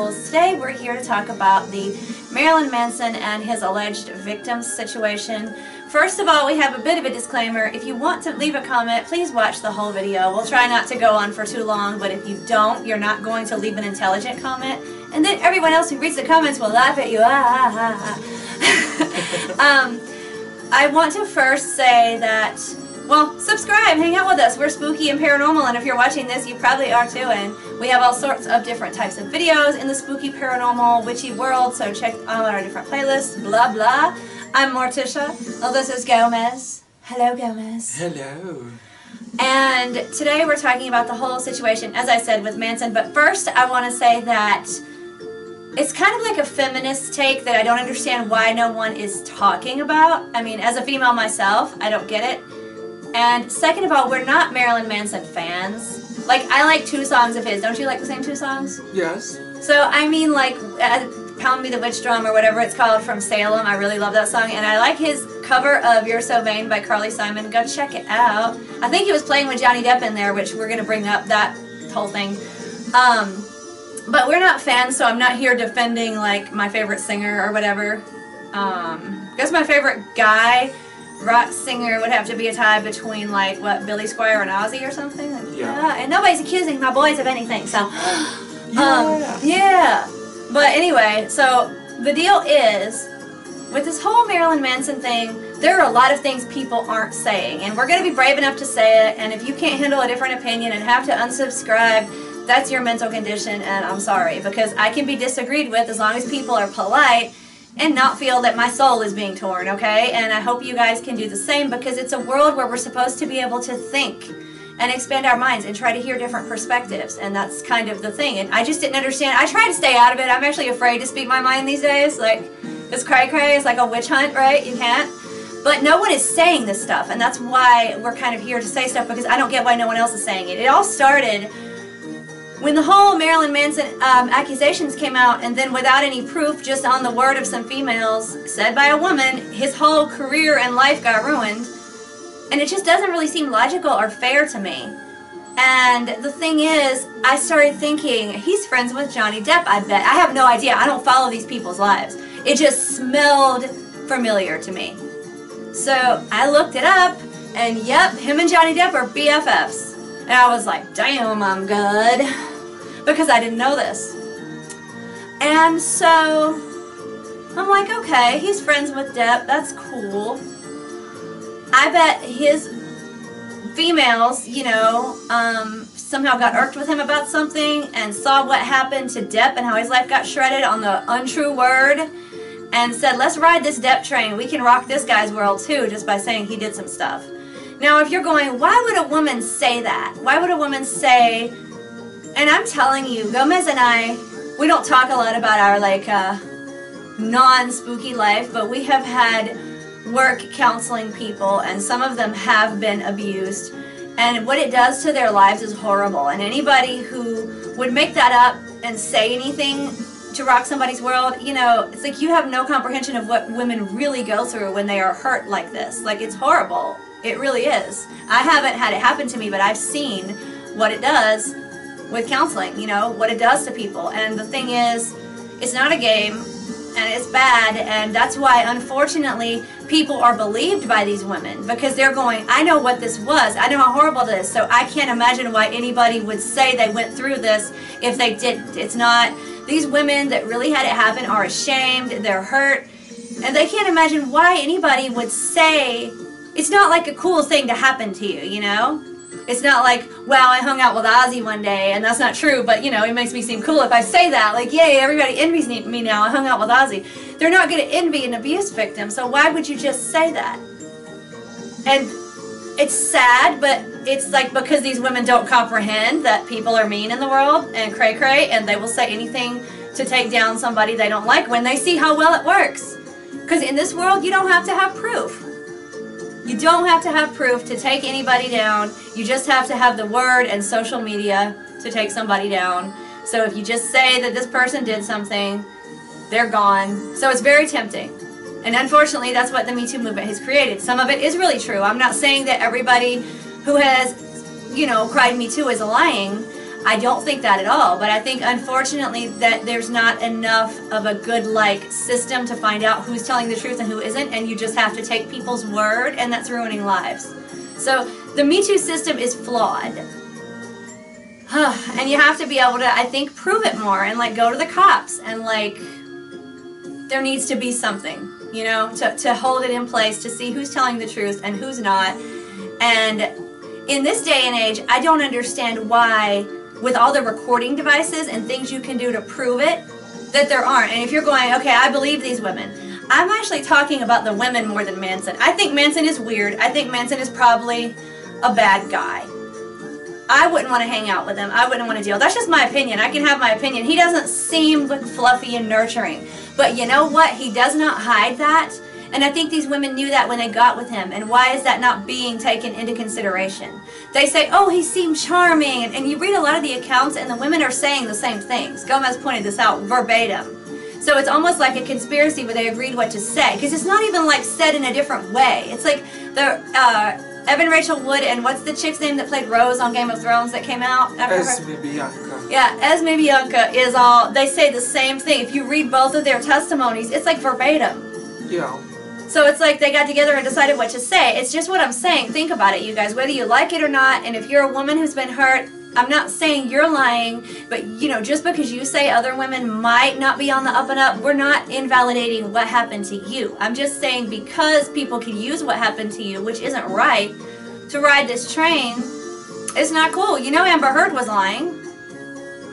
Collectibles. Today we're here to talk about the Marilyn Manson and his alleged victims situation. First of all, we have a bit of a disclaimer. If you want to leave a comment, please watch the whole video. We'll try not to go on for too long, but if you don't, you're not going to leave an intelligent comment. And then everyone else who reads the comments will laugh at you. I want to first say that, well, subscribe, hang out with us. We're spooky and paranormal, and if you're watching this, you probably are too, and we have all sorts of different types of videos in the spooky, paranormal, witchy world, so check all our different playlists, blah, blah. I'm Morticia. Oh, this is Gomez. Hello, Gomez. Hello. And today we're talking about the whole situation, as I said, with Manson, but first I want to say that it's kind of like a feminist take that I don't understand why no one is talking about. I mean, as a female myself, I don't get it. And second of all, we're not Marilyn Manson fans. Like, I like 2 songs of his. Don't you like the same 2 songs? Yes. So, I mean, like, Pound Me the Witch Drum or whatever it's called from Salem. I really love that song. And I like his cover of You're So Vain by Carly Simon. Go check it out. I think he was playing with Johnny Depp in there, which we're going to bring up that whole thing. But we're not fans, so I'm not here defending, like, my favorite singer or whatever. I guess my favorite guy, rock singer, would have to be a tie between, like, what, Billy Squier and Ozzy or something? Like, yeah. And nobody's accusing my boys of anything, so... Yeah. But anyway, so the deal is, with this whole Marilyn Manson thing, there are a lot of things people aren't saying, and we're going to be brave enough to say it, and if you can't handle a different opinion and have to unsubscribe, that's your mental condition, and I'm sorry, because I can be disagreed with as long as people are polite and not feel that my soul is being torn, okay? And I hope you guys can do the same, because it's a world where we're supposed to be able to think and expand our minds and try to hear different perspectives, and that's kind of the thing. And I just didn't understand. I try to stay out of it. I'm actually afraid to speak my mind these days. Like, it's cray-cray. It's like a witch hunt, right? You can't. But no one is saying this stuff, and that's why we're kind of here to say stuff, because I don't get why no one else is saying it. It all started when the whole Marilyn Manson accusations came out, and then without any proof, just on the word of some females, said by a woman, his whole career and life got ruined. And it just doesn't really seem logical or fair to me. And the thing is, I started thinking, he's friends with Johnny Depp, I bet. I have no idea. I don't follow these people's lives. It just smelled familiar to me. So I looked it up, and yep, him and Johnny Depp are BFFs. And I was like, damn, I'm good. Because I didn't know this. And so I'm like, okay, he's friends with Depp, that's cool. I bet his females, you know, somehow got irked with him about something and saw what happened to Depp and how his life got shredded on the untrue word and said, let's ride this Depp train. We can rock this guy's world too, just by saying he did some stuff. Now, if you're going, why would a woman say that? Why would a woman say, and I'm telling you, Gomez and I, we don't talk a lot about our, like, non-spooky life, but we have had work counseling people, and some of them have been abused, and what it does to their lives is horrible. And anybody who would make that up and say anything to rock somebody's world, you know, it's like you have no comprehension of what women really go through when they are hurt like this. Like, it's horrible. It really is. I haven't had it happen to me, but I've seen what it does with counseling, you know, what it does to people. And the thing is, it's not a game, and it's bad, and that's why, unfortunately, people are believed by these women, because they're going, I know what this was, I know how horrible it is, so I can't imagine why anybody would say they went through this if they didn't. It's not. These women that really had it happen are ashamed, they're hurt, and they can't imagine why anybody would say, it's not like a cool thing to happen to you, you know? It's not like, well, I hung out with Ozzy one day, and that's not true, but, you know, it makes me seem cool if I say that. Like, yay, everybody envies me now, I hung out with Ozzy. They're not going to envy an abuse victim, so why would you just say that? And it's sad, but it's like because these women don't comprehend that people are mean in the world and cray-cray, and they will say anything to take down somebody they don't like when they see how well it works. Because in this world, you don't have to have proof. You don't have to have proof to take anybody down. You just have to have the word and social media to take somebody down. So if you just say that this person did something, they're gone. So it's very tempting. And unfortunately, that's what the Me Too movement has created. Some of it is really true. I'm not saying that everybody who has, you know, cried Me Too is lying. I don't think that at all, but I think unfortunately that there's not enough of a good system to find out who's telling the truth and who isn't, and you just have to take people's word, and that's ruining lives. So the Me Too system is flawed. And you have to be able to, I think, prove it more and go to the cops and there needs to be something, you know, to hold it in place, to see who's telling the truth and who's not. And in this day and age, I don't understand why, with all the recording devices and things you can do to prove it, that there aren't. And if you're going, okay, I believe these women, I'm actually talking about the women more than Manson. I think Manson is weird. I think Manson is probably a bad guy. I wouldn't want to hang out with him. I wouldn't want to deal. That's just my opinion. I can have my opinion. He doesn't seem fluffy and nurturing. But you know what? He does not hide that. And I think these women knew that when they got with him. And why is that not being taken into consideration? They say, oh, he seemed charming. And you read a lot of the accounts and the women are saying the same things. Gomez pointed this out verbatim. So it's almost like a conspiracy where they agreed what to say. Because it's not even said in a different way. It's like the Evan Rachel Wood and what's the chick's name that played Rose on Game of Thrones that came out? Esme Bianca. Yeah, Esme Bianca is all, they say the same thing. If you read both of their testimonies, it's verbatim. Yeah. So it's they got together and decided what to say. It's just what I'm saying. Think about it, you guys, whether you like it or not. And if you're a woman who's been hurt, I'm not saying you're lying, but you know, just because you say other women might not be on the up and up, we're not invalidating what happened to you. I'm just saying because people can use what happened to you, which isn't right, to ride this train, it's not cool. You know Amber Heard was lying.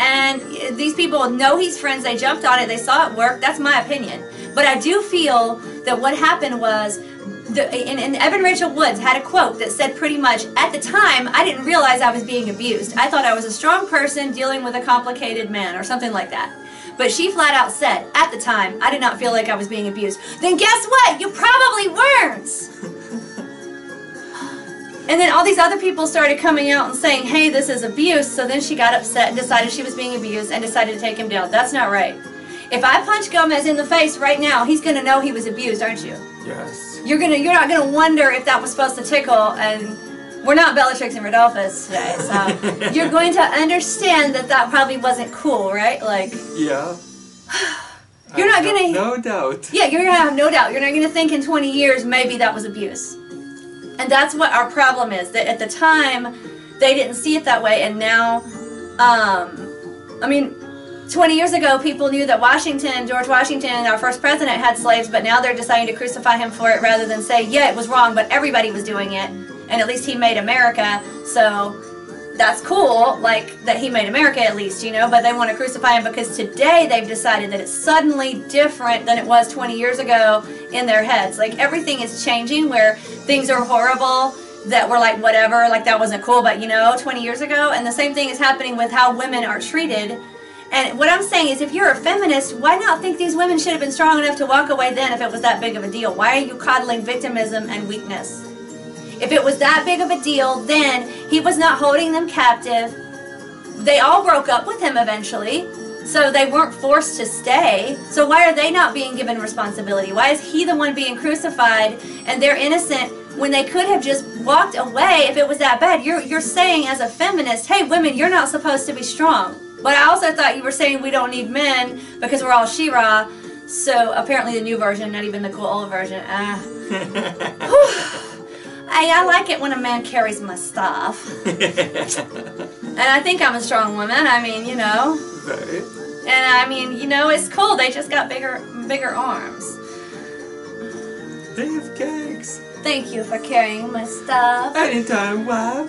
And these people know he's friends. They jumped on it. They saw it work. That's my opinion. But I do feel that what happened was, and Evan Rachel Woods had a quote that said pretty much, at the time, I didn't realize I was being abused. I thought I was a strong person dealing with a complicated man or something like that. But she flat out said, at the time, I did not feel like I was being abused. Then guess what? You probably weren't. And then all these other people started coming out and saying, hey, this is abuse. So then she got upset and decided she was being abused and decided to take him down. That's not right. If I punch Gomez in the face right now, he's going to know he was abused, aren't you? Yes. You're not going to wonder if that was supposed to tickle. And we're not Bellatrix and Rodolphus today. So you're going to understand that that probably wasn't cool, right? Yeah. You're not going to... No doubt. Yeah, you're going to have no doubt. You're not going to think in 20 years maybe that was abuse. And that's what our problem is, that at the time, they didn't see it that way, and now, I mean, 20 years ago, people knew that George Washington, our first president, had slaves, but now they're deciding to crucify him for it rather than say, yeah, it was wrong, but everybody was doing it, and at least he made America, so that's cool, that he made America at least, you know, but they want to crucify him because today they've decided that it's suddenly different than it was 20 years ago in their heads. Everything is changing where things are horrible, that we're whatever, that wasn't cool, but you know, 20 years ago, and the same thing is happening with how women are treated. And what I'm saying is, if you're a feminist, why not think these women should have been strong enough to walk away then if it was that big of a deal? Why are you coddling victimism and weakness? If it was that big of a deal, then he was not holding them captive. They all broke up with him eventually, so they weren't forced to stay. So why are they not being given responsibility? Why is he the one being crucified and they're innocent when they could have just walked away if it was that bad? You're saying as a feminist, hey women, you're not supposed to be strong. But I also thought you were saying we don't need men because we're all She-Ra. So apparently the new version, not even the cool old version. I like it when a man carries my stuff. And I think I'm a strong woman. I mean, you know. Right. And I mean, you know, it's cool. They just got bigger arms. They have cakes. Thank you for carrying my stuff. Anytime, wife.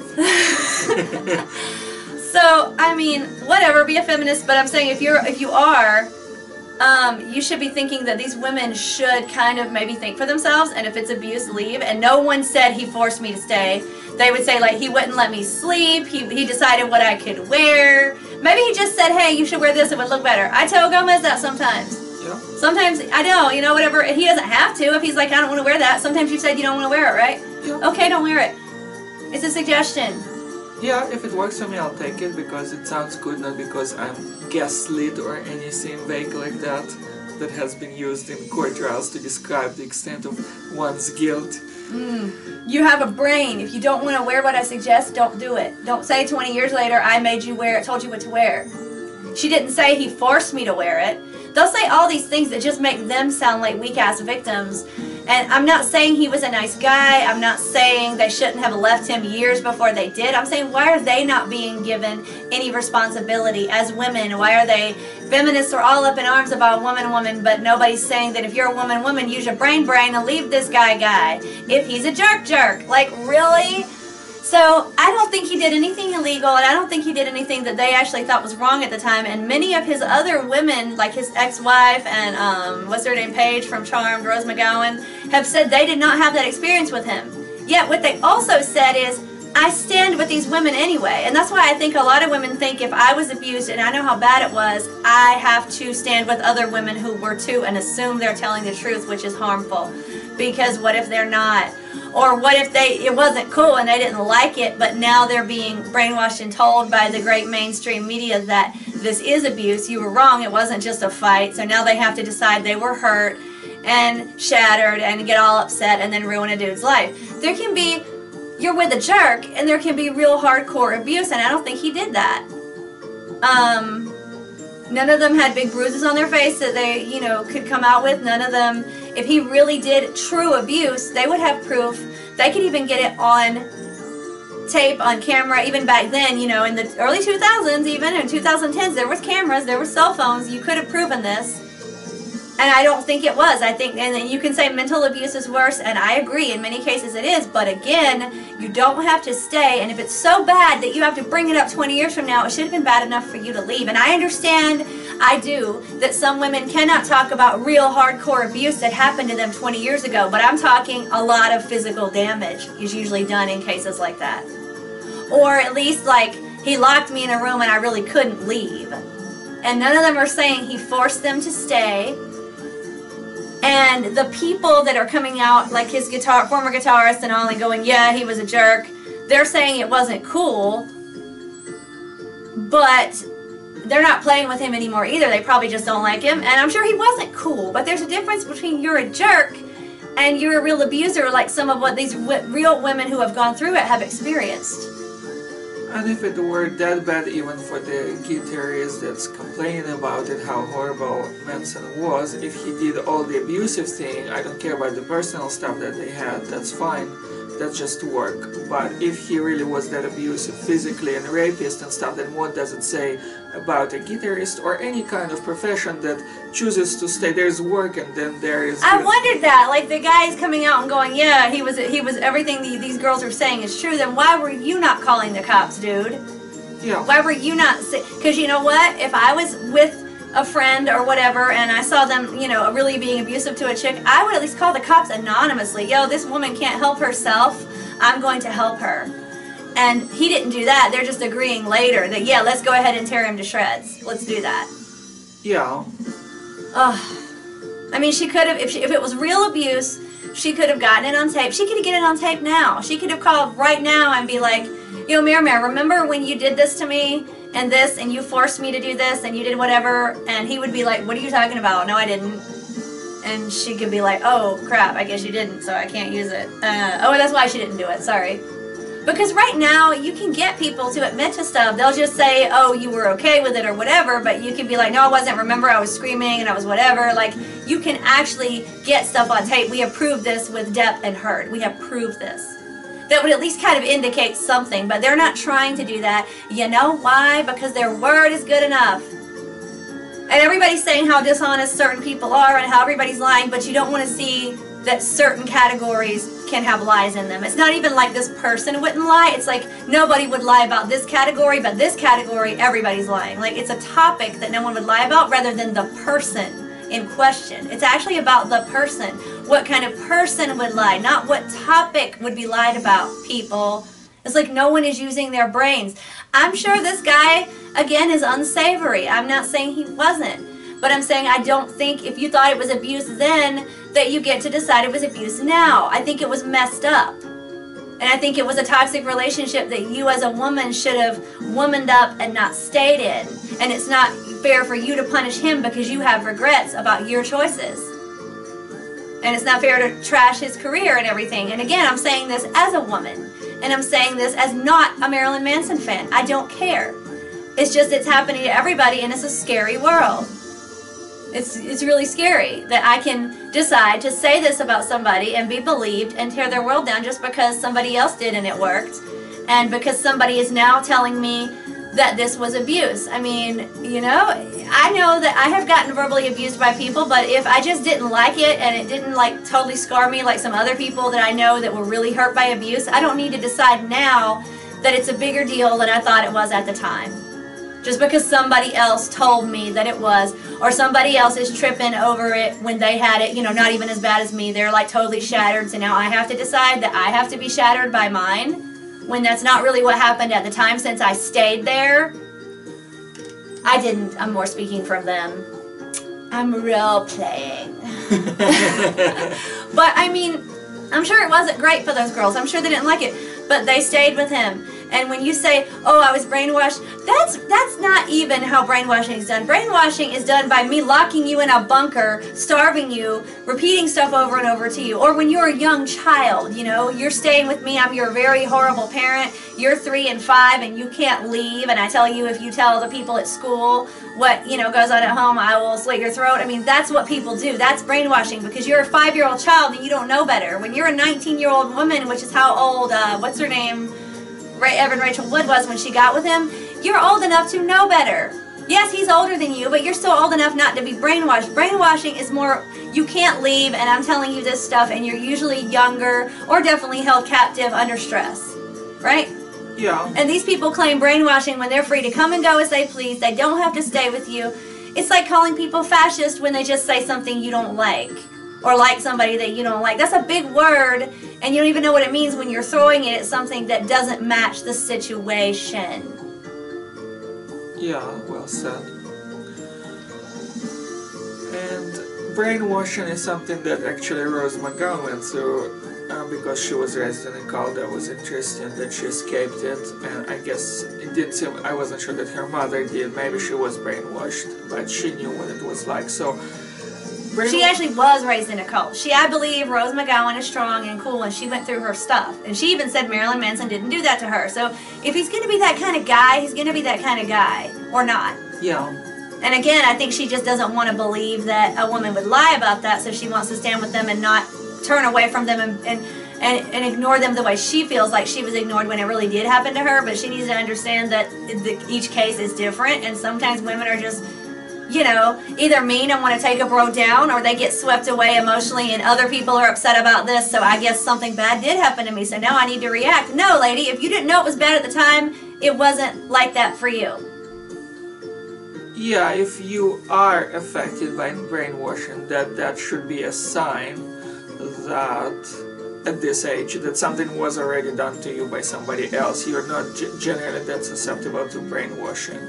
So, I mean, whatever, be a feminist, but I'm saying if you are, you should be thinking that these women should kind of maybe think for themselves, and if it's abuse, leave. And no one said he forced me to stay. They would say, he wouldn't let me sleep, he decided what I could wear. Maybe he just said, hey, you should wear this, it would look better. I tell Gomez that sometimes. Yeah. Sometimes, I know, you know, whatever, he doesn't have to. If he's I don't want to wear that, sometimes you said you don't want to wear it, right? Yeah. Okay, don't wear it. It's a suggestion. Yeah, if it works for me, I'll take it because it sounds good, not because I'm gaslit or anything vague like that. that has been used in court trials to describe the extent of one's guilt. You have a brain. If you don't want to wear what I suggest, don't do it. Don't say 20 years later, I made you wear it, told you what to wear. She didn't say he forced me to wear it. They'll say all these things that just make them sound like weak-ass victims. And I'm not saying he was a nice guy. I'm not saying they shouldn't have left him years before they did. I'm saying, why are they not being given any responsibility as women? Why are they, feminists are all up in arms about woman, but nobody's saying that if you're a woman, use your brain and leave this guy. If he's a jerk. Like, really? So I don't think he did anything illegal, and I don't think he did anything that they actually thought was wrong at the time. And many of his other women, like his ex-wife and what's her name, Paige from Charmed, Rose McGowan, have said they did not have that experience with him. Yet what they also said is, I stand with these women anyway. And that's why I think a lot of women think if I was abused and I know how bad it was, I have to stand with other women who were too and assume they're telling the truth, which is harmful. Because what if they're not? Or what if it wasn't cool and they didn't like it, but now they're being brainwashed and told by the great mainstream media that this is abuse, you were wrong, it wasn't just a fight, so now they have to decide they were hurt and shattered and get all upset and then ruin a dude's life. There can be, you're with a jerk, and there can be real hardcore abuse, and I don't think he did that. None of them had big bruises on their face that they, you know, could come out with. None of them, if he really did true abuse, they would have proof. They could even get it on tape, on camera, even back then, you know, in the early 2000s, even in 2010s, there was cameras, there were cell phones, you could have proven this. And I don't think it was. I think, and then you can say mental abuse is worse, and I agree, in many cases it is, but again, you don't have to stay, and if it's so bad that you have to bring it up 20 years from now, it should have been bad enough for you to leave. And I understand, I do, that some women cannot talk about real hardcore abuse that happened to them 20 years ago, but I'm talking a lot of physical damage is usually done in cases like that. Or at least, like, he locked me in a room and I really couldn't leave. And none of them are saying he forced them to stay. And the people that are coming out, like his former guitarist and all, and going, yeah, he was a jerk, they're saying it wasn't cool, but they're not playing with him anymore either. They probably just don't like him, and I'm sure he wasn't cool, but there's a difference between you're a jerk and you're a real abuser, like some of what these real women who have gone through it have experienced. And if it were that bad even for the guitarist that's complaining about it, how horrible Manson was, if he did all the abusive thing, I don't care about the personal stuff that they had, that's fine, that's just work. But if he really was that abusive physically and rapist and stuff, then what does it say about a guitarist or any kind of profession that chooses to stay? There's work and then there is... I wondered that, like the guys coming out and going, yeah, he was everything these girls are saying is true, then why were you not calling the cops, dude? Yeah. Why were you not... Because you know what? If I was with a friend or whatever and I saw them, you know, really being abusive to a chick, I would at least call the cops anonymously. Yo, this woman can't help herself. I'm going to help her. And he didn't do that. They're just agreeing later that, yeah, let's go ahead and tear him to shreds. Let's do that. Yeah. I mean, she could have, if it was real abuse, she could have gotten it on tape. She could get it on tape now. She could have called right now and be like, you know, Mary, remember when you did this to me and this, and you forced me to do this, and you did whatever? And he would be like, what are you talking about? No, I didn't. And she could be like, oh, crap, I guess you didn't, so I can't use it. Oh, that's why she didn't do it, sorry. Because right now, you can get people to admit to stuff. They'll just say, oh, you were okay with it or whatever, but you can be like, no, I wasn't. Remember, I was screaming and I was whatever. Like, you can actually get stuff on tape. We have proved this with Depp and Heard. We have proved this. That would at least kind of indicate something, but they're not trying to do that. You know why? Because their word is good enough. And everybody's saying how dishonest certain people are and how everybody's lying, but you don't want to see that certain categories can have lies in them. It's not even like this person wouldn't lie. It's like nobody would lie about this category, but this category, everybody's lying. Like, it's a topic that no one would lie about rather than the person in question. It's actually about the person. What kind of person would lie, not what topic would be lied about, people. It's like no one is using their brains. I'm sure this guy, again, is unsavory. I'm not saying he wasn't. But I'm saying I don't think if you thought it was abuse then, that you get to decide it was abuse now. I think it was messed up. And I think it was a toxic relationship that you as a woman should have womaned up and not stayed in. And it's not fair for you to punish him because you have regrets about your choices. And it's not fair to trash his career and everything. And again, I'm saying this as a woman. And I'm saying this as not a Marilyn Manson fan. I don't care. It's just it's happening to everybody, and it's a scary world. It's really scary that I can decide to say this about somebody and be believed and tear their world down just because somebody else did and it worked. And because somebody is now telling me that this was abuse. I mean, you know, I know that I have gotten verbally abused by people, but if I just didn't like it and it didn't like totally scar me like some other people that I know that were really hurt by abuse, I don't need to decide now that it's a bigger deal than I thought it was at the time. Just because somebody else told me that it was, or somebody else is tripping over it when they had it, you know, not even as bad as me. They're like totally shattered, so now I have to decide that I have to be shattered by mine, when that's not really what happened at the time since I stayed there. I didn't. I'm more speaking from them. I'm role-playing. But, I mean, I'm sure it wasn't great for those girls. I'm sure they didn't like it. But they stayed with him. And when you say, oh, I was brainwashed, that's not even how brainwashing is done. Brainwashing is done by me locking you in a bunker, starving you, repeating stuff over and over to you. Or when you're a young child, you know, you're staying with me, I'm your very horrible parent, you're 3 and 5 and you can't leave, and I tell you if you tell the people at school what, you know, goes on at home, I will slit your throat. I mean, that's what people do. That's brainwashing because you're a 5-year-old child and you don't know better. When you're a 19-year-old woman, which is how old, what's her name? Evan Rachel Wood was when she got with him, you're old enough to know better. Yes, he's older than you, but you're still old enough not to be brainwashed. Brainwashing is more, you can't leave and I'm telling you this stuff, and you're usually younger or definitely held captive under stress, right? Yeah. And these people claim brainwashing when they're free to come and go as they please. They don't have to stay with you. It's like calling people fascist when they just say something you don't like, or like somebody that you don't like. That's a big word, and you don't even know what it means when you're throwing it at something that doesn't match the situation. Yeah, well said. And brainwashing is something that actually Rose McGowan went through because she was raised in a cult that was interesting, that she escaped it, and I guess it didn't seem, I wasn't sure that her mother did, maybe she was brainwashed, but she knew what it was like, so she actually was raised in a cult. I believe Rose McGowan is strong and cool, and she went through her stuff. And she even said Marilyn Manson didn't do that to her. So if he's going to be that kind of guy, he's going to be that kind of guy. Or not. Yeah. And again, I think she just doesn't want to believe that a woman would lie about that, so she wants to stand with them and not turn away from them and ignore them the way she feels like she was ignored when it really did happen to her. But she needs to understand that each case is different, and sometimes women are just, you know, either mean and want to take a bro down, or they get swept away emotionally and other people are upset about this, so I guess something bad did happen to me, so now I need to react. No, lady, if you didn't know it was bad at the time, it wasn't like that for you. Yeah, if you are affected by brainwashing, that should be a sign that at this age that something was already done to you by somebody else. You're not generally that susceptible to brainwashing.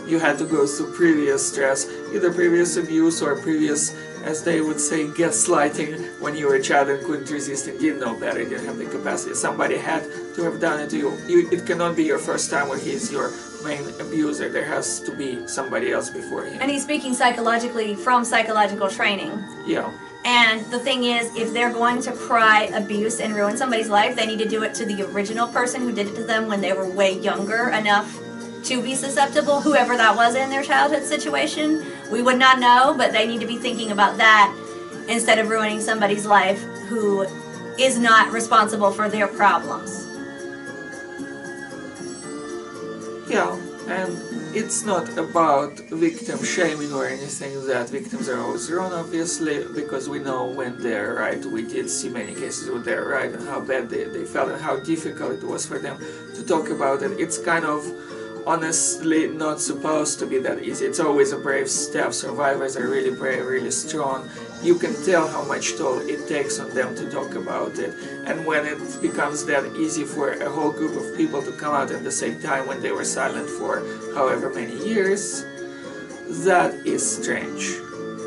You had to go through previous stress, either previous abuse or previous, as they would say, gaslighting when you were a child and couldn't resist and didn't know better, didn't have the capacity. Somebody had to have done it to you. It cannot be your first time when he's your main abuser. There has to be somebody else before him. And he's speaking psychologically from psychological training. Yeah. And the thing is, if they're going to cry abuse and ruin somebody's life, they need to do it to the original person who did it to them when they were way younger enough to be susceptible, whoever that was in their childhood situation. We would not know, but they need to be thinking about that instead of ruining somebody's life who is not responsible for their problems. Yeah, and it's not about victim shaming or anything, that victims are always wrong, obviously, because we know when they're right. We did see many cases where they're right and how bad they felt and how difficult it was for them to talk about it. It's kind of honestly not supposed to be that easy. It's always a brave step. Survivors are really brave, really strong. You can tell how much toll it takes on them to talk about it. And when it becomes that easy for a whole group of people to come out at the same time when they were silent for however many years, that is strange.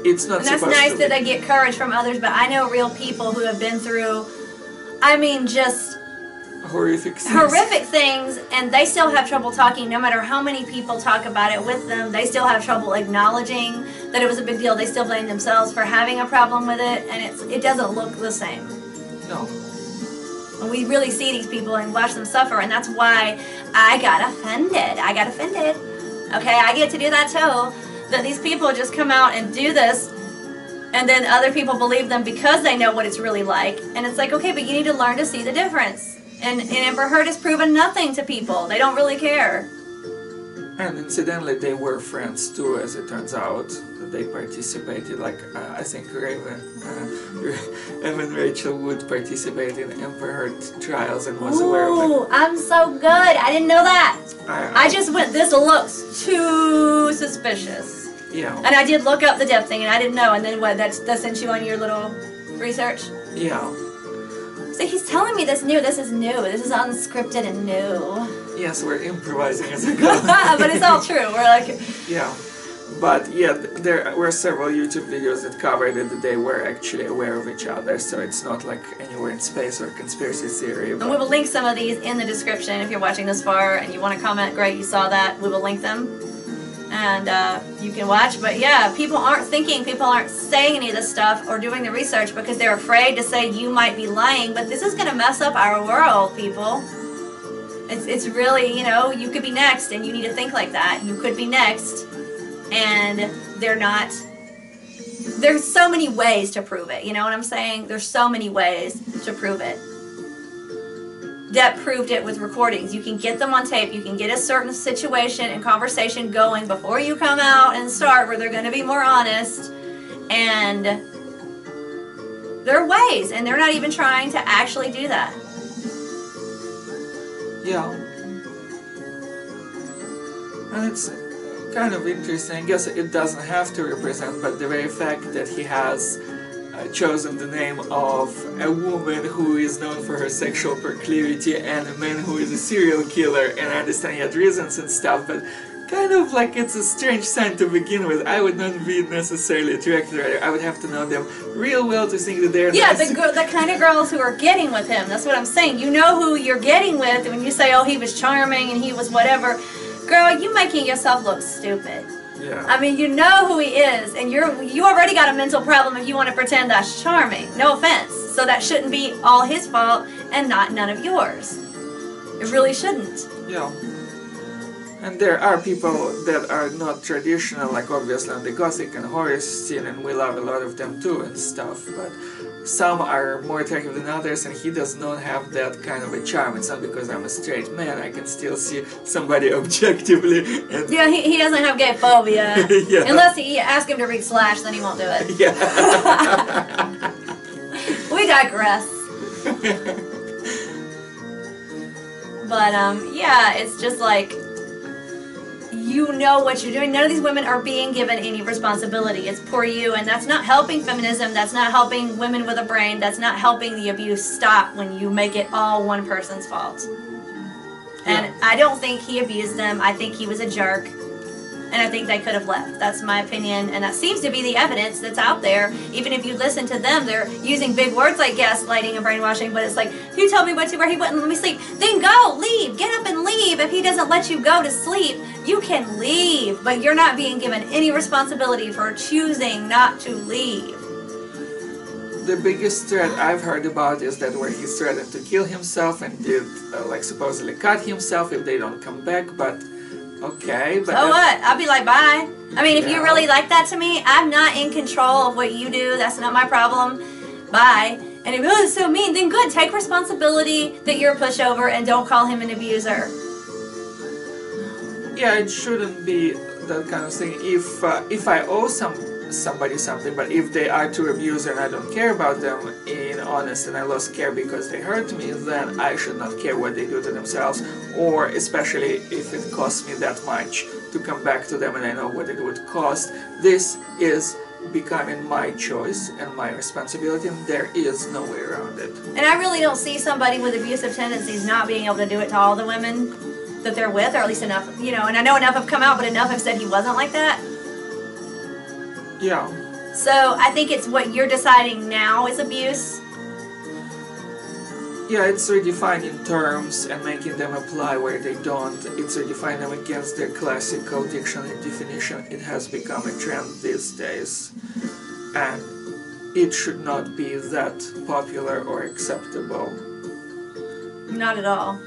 It's not supposed to be. And that's nice that they get courage from others, but I know real people who have been through, I mean, just horrific things. Horrific things, and they still have trouble talking. No matter how many people talk about it with them, they still have trouble acknowledging that it was a big deal. They still blame themselves for having a problem with it, and it doesn't look the same. No. And we really see these people and watch them suffer, and that's why I got offended. I got offended. Okay, I get to do that too. That these people just come out and do this, and then other people believe them because they know what it's really like. And it's like, okay, but you need to learn to see the difference. And Amber Heard has proven nothing to people. They don't really care. And incidentally, they were friends too, as it turns out. They participated, like, I think Evan Rachel Wood participated in Amber Heard trials and was aware of it. Ooh, I'm so good. I didn't know that. I just went, this looks too suspicious. Yeah. And I did look up the depth thing, and I didn't know. And then what? That sent you on your little research? Yeah. So he's telling me this is new. This is unscripted and new. Yes, we're improvising as we go. But it's all true. We're like... Yeah. But yeah, there were several YouTube videos that covered it that they were actually aware of each other, so it's not like anywhere in space or conspiracy theory. And we will link some of these in the description if you're watching this far and you want to comment. Great, you saw that. We will link them. And you can watch. But yeah, people aren't thinking, people aren't saying any of this stuff or doing the research because they're afraid to say you might be lying. But this is going to mess up our world, people. It's really, you know, you could be next and you need to think like that. You could be next and they're not. There's so many ways to prove it. You know what I'm saying? There's so many ways to prove it. That proved it with recordings. You can get them on tape. You can get a certain situation and conversation going before you come out and start where they're going to be more honest. And there are ways, and they're not even trying to actually do that. Yeah. And it's kind of interesting. I guess it doesn't have to represent, but the very fact that he has chosen the name of a woman who is known for her sexual proclivity and a man who is a serial killer, and I understand he had reasons and stuff, but kind of like it's a strange sign to begin with. I would not be necessarily attracted to her. I would have to know them real well to think that they're nice. The kind of girls who are getting with him, that's what I'm saying. You know who you're getting with when you say, oh, he was charming and he was whatever. Girl, you making yourself look stupid. Yeah. I mean, you know who he is, and you already got a mental problem if you want to pretend that's charming. No offense. So that shouldn't be all his fault and none of yours. It really shouldn't. Yeah. And there are people that are not traditional, like obviously on the gothic and horror scene, and we love a lot of them too and stuff, but some are more attractive than others, and he does not have that kind of a charm. It's not because I'm a straight man, I can still see somebody objectively. And yeah, he doesn't have gay phobia. Yeah. Unless you ask him to read Slash, then he won't do it. Yeah. We digress. But, yeah, it's just like, you know what you're doing. None of these women are being given any responsibility. It's poor you, and that's not helping feminism. That's not helping women with a brain. That's not helping the abuse stop when you make it all one person's fault. And I don't think he abused them. I think he was a jerk. And I think they could have left. That's my opinion. And that seems to be the evidence that's out there. Even if you listen to them, they're using big words like gaslighting and brainwashing. But it's like, he told me what to, where he wouldn't let me sleep. Then go, leave, get up and leave. If he doesn't let you go to sleep, you can leave. But you're not being given any responsibility for choosing not to leave. The biggest threat I've heard about is that where he threatened to kill himself and did, like, supposedly cut himself if they don't come back, but... Okay, but... So what? I'll be like, bye. I mean, if you really like that to me, I'm not in control of what you do. That's not my problem. Bye. And if it's so mean, then good. Take responsibility that you're a pushover and don't call him an abuser. Yeah, it shouldn't be that kind of thing. If I owe somebody something, but if they are to abuse and I don't care about them, in honest, and I lost care because they hurt me, then I should not care what they do to themselves, or especially if it costs me that much to come back to them and I know what it would cost. This is becoming my choice and my responsibility, and there is no way around it. And I really don't see somebody with abusive tendencies not being able to do it to all the women that they're with, or at least enough, you know, and I know enough have come out, but enough have said he wasn't like that. Yeah. So I think it's what you're deciding now is abuse. Yeah, it's redefining terms and making them apply where they don't. It's redefining them against their classical dictionary definition. It has become a trend these days. And it should not be that popular or acceptable. Not at all.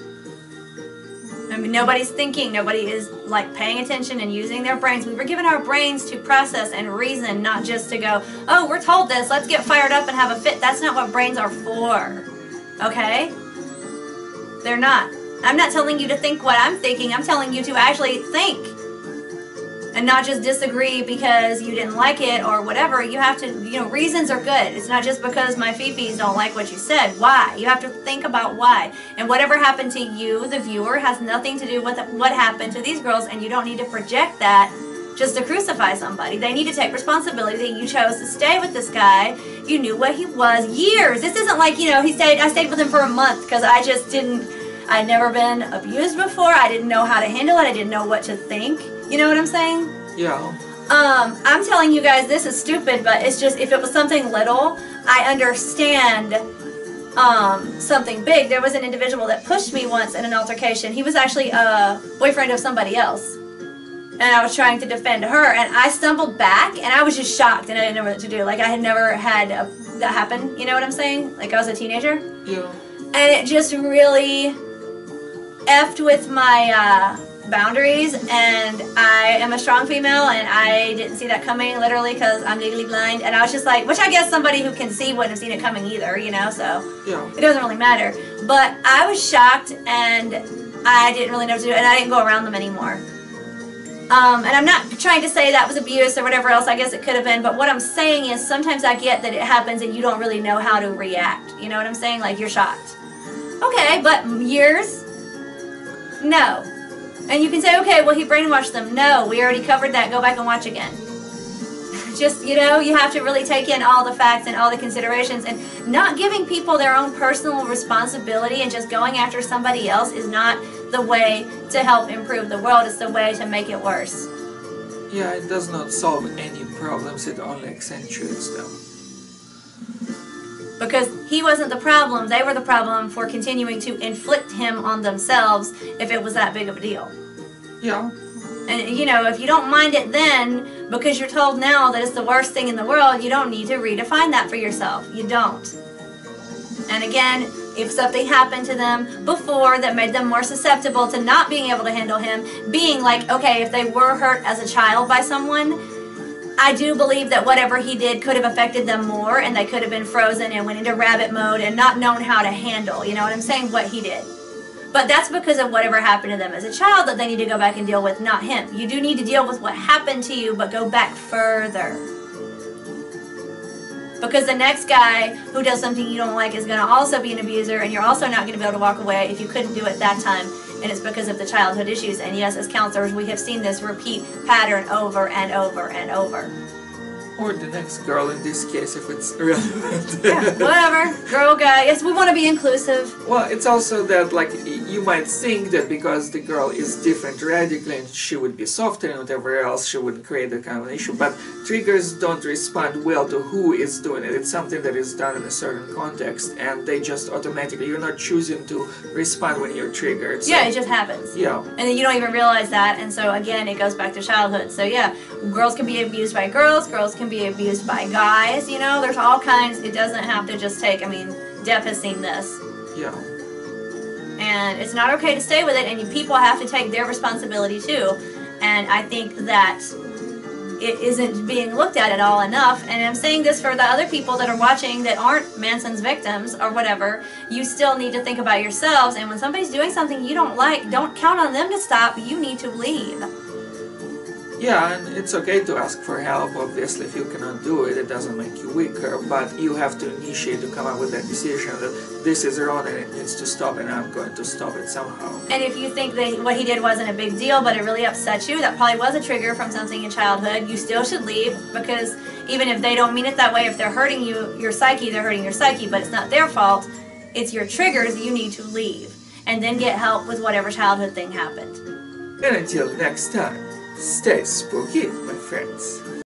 I mean, nobody's thinking, nobody is like paying attention and using their brains. We were given our brains to process and reason, not just to go, oh, we're told this, let's get fired up and have a fit. That's not what brains are for. Okay? They're not. I'm not telling you to think what I'm thinking. I'm telling you to actually think. And not just disagree because you didn't like it or whatever. You have to, you know, reasons are good. It's not just because my fifis don't like what you said. Why? You have to think about why. And whatever happened to you, the viewer, has nothing to do with what happened to these girls, and you don't need to project that just to crucify somebody. They need to take responsibility that you chose to stay with this guy. You knew what he was years. This isn't like, you know, I stayed with him for a month because I just didn't, I'd never been abused before. I didn't know how to handle it. I didn't know what to think. You know what I'm saying? Yeah. I'm telling you guys this is stupid, but it's just, if it was something little, I understand something big. There was an individual that pushed me once in an altercation. He was actually a boyfriend of somebody else. And I was trying to defend her, and I stumbled back, and I was just shocked, and I didn't know what to do. Like, I had never had that happen, you know what I'm saying? Like, I was a teenager. Yeah. And it just really effed with my boundaries, and I am a strong female, and I didn't see that coming, literally, because I'm legally blind. And I was just like, which I guess somebody who can see wouldn't have seen it coming either, you know, so Yeah. it doesn't really matter. But I was shocked, and I didn't really know what to do, and I didn't go around them anymore. And I'm not trying to say that was abuse or whatever else. I guess it could have been. But what I'm saying is sometimes I get that it happens and you don't really know how to react. You know what I'm saying? Like, you're shocked. Okay, but years? No. And you can say, okay, well, he brainwashed them. No, we already covered that. Go back and watch again. Just, you know, you have to really take in all the facts and all the considerations. And not giving people their own personal responsibility and just going after somebody else is not the way to help improve the world. It's the way to make it worse. Yeah, it does not solve any problems. It only accentuates them. Because he wasn't the problem. They were the problem for continuing to inflict him on themselves if it was that big of a deal. Yeah. And, you know, if you don't mind it then, because you're told now that it's the worst thing in the world, you don't need to redefine that for yourself. You don't. And again, if something happened to them before that made them more susceptible to not being able to handle him, being like, okay, if they were hurt as a child by someone, I do believe that whatever he did could have affected them more, and they could have been frozen and went into rabbit mode and not known how to handle, you know what I'm saying, what he did. But that's because of whatever happened to them as a child that they need to go back and deal with, not him. You do need to deal with what happened to you, but go back further. Because the next guy who does something you don't like is going to also be an abuser, and you're also not going to be able to walk away if you couldn't do it that time. And it's because of the childhood issues. And yes, as counselors, we have seen this repeat pattern over and over and over. Or the next girl in this case, if it's relevant. Yeah, whatever. Girl, guy. Yes, we want to be inclusive. Well, it's also that, like, you might think that because the girl is different radically and she would be softer and whatever else, she would create a kind of an issue. But triggers don't respond well to who is doing it. It's something that is done in a certain context, and they just automatically, you're not choosing to respond when you're triggered. So, yeah, it just happens. Yeah. And then you don't even realize that, and so again, it goes back to childhood. So yeah, girls can be abused by girls can be abused by guys, you know, there's all kinds. It doesn't have to just take, I mean, Deb has seen this. Yeah. And it's not okay to stay with it, and people have to take their responsibility too. And I think that it isn't being looked at all enough. And I'm saying this for the other people that are watching that aren't Manson's victims or whatever. You still need to think about yourselves, and when somebody's doing something you don't like, don't count on them to stop. You need to leave. Yeah, and it's okay to ask for help, obviously. If you cannot do it, it doesn't make you weaker, but you have to initiate to come up with that decision that this is wrong and it needs to stop, and I'm going to stop it somehow. And if you think that what he did wasn't a big deal, but it really upset you, that probably was a trigger from something in childhood, you still should leave, because even if they don't mean it that way, if they're hurting you, your psyche, they're hurting your psyche, but it's not their fault, it's your triggers, you need to leave. And then get help with whatever childhood thing happened. And until next time, stay spooky, my friends.